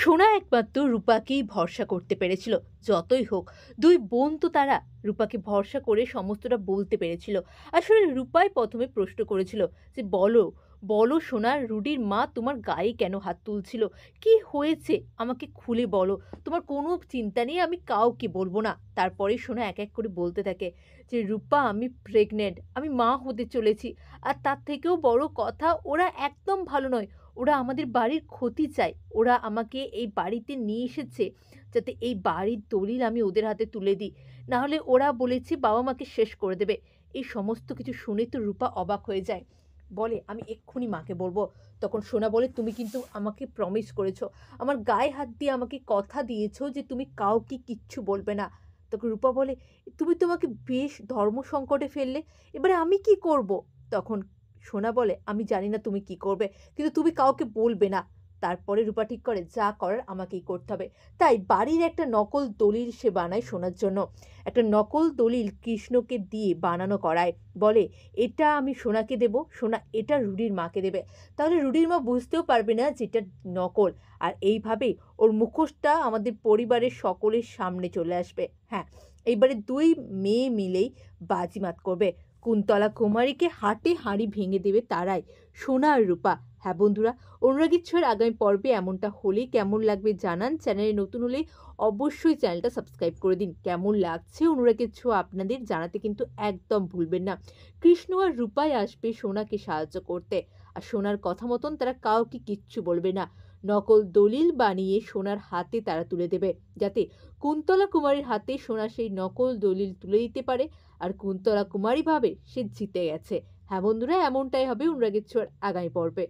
সোনা একমাত্র রূপাকেই ভরসা করতে পেরেছিল। যতই হোক, দুই বোন তো তারা। রূপাকে ভরসা করে সমস্তটা বলতে পেরেছিল। আসলে রূপাই প্রথমে প্রশ্ন করেছিল যে, বলো, বলো সোনা, রুডির মা তোমার গায়ে কেন হাত তুলছিল? কি হয়েছে? আমাকে খুলে বলো। তোমার কোনো চিন্তা নেই, আমি কাউকে বলব না। তারপরে সোনা এক এক করে বলতে থাকে যে, রূপা, আমি প্রেগনেন্ট, আমি মা হতে চলেছি। আর তার থেকেও বড় কথা, ওরা একদম ভালো নয়। ওরা আমাদের বাড়ির ক্ষতি চায়। ওরা আমাকে এই বাড়িতে নিয়ে এসেছে যাতে এই বাড়ির দলিল আমি ওদের হাতে তুলে দিই। নাহলে ওরা বলেছে বাবা-মাকে শেষ করে দেবে। এই সমস্ত কিছু শুনে তো রূপা অবাক হয়ে যায়। বলে, "আমি এক্ষুনি মাকে বলব।" তখন সোনা বলে, "তুমি কিন্তু আমাকে প্রমিস করেছ। আমার গায়ে হাত দিয়ে আমাকে কথা দিয়েছ যে তুমি কাউকে কিচ্ছু বলবে না।" তখন রূপা বলে, "তুমি তো আমাকে বেশ ধর্ম সংকটে ফেললে। এবারে আমি কি করব?" তখন সোনা বলে, "আমি জানি না তুমি কি করবে। কিন্তু তুমি কাউকে বলবে না।" তারপরে রূপা ঠিক করে যা করার আমাকেই করতে হবে। তাই বাড়ির একটা নকল দলিল সে বানায় সোনার জন্য। একটা নকল দলিল কৃষ্ণকে দিয়ে বানানো করায়। বলে, "এটা আমি সোনাকে দেব, সোনা এটা রুডির মাকে দেবে। তাহলে রুডির মা বুঝতেও পারবে না যে এটা নকল। আর এইভাবেই ওর মুখোশটা আমাদের পরিবারের সকলের সামনে চলে আসবে।" হ্যাঁ, এইবারে ২ মেয়ে মিলেই বাজিমাত করবে। কুন্তলা কুমারীকে হাটে হাঁড়ি ভেঙে দেবে তারাই, সোনা আর রূপা। হ্যাঁ বন্ধুরা, অনুরাগীর ছোঁয়ার আগামী পর্বে এমনটা হলে কেমন লাগবে জানান। চ্যানেলে নতুন হলে অবশ্যই চ্যানেলটা সাবস্ক্রাইব করে দিন। কেমন লাগছে অনুরাগের ছোঁয়া আপনাদের জানাতে কিন্তু একদম ভুলবেন না। কৃষ্ণ আর রূপাই আসবে সোনাকে সাহায্য করতে। আর সোনার কথা মতন তারা কাউকে কিচ্ছু বলবে না। নকল দলিল বানিয়ে সোনার হাতে তারা তুলে দেবে, যাতে কুন্তলা কুমারীর হাতে সোনা সেই নকল দলিল তুলে দিতে পারে। আর কুন্তলা কুমারী ভাবে সে জিতে গেছে। হ্যাঁ বন্ধুরা, এমনটাই হবে অনুরাগের ছোঁয়ার আগামী পর্বে।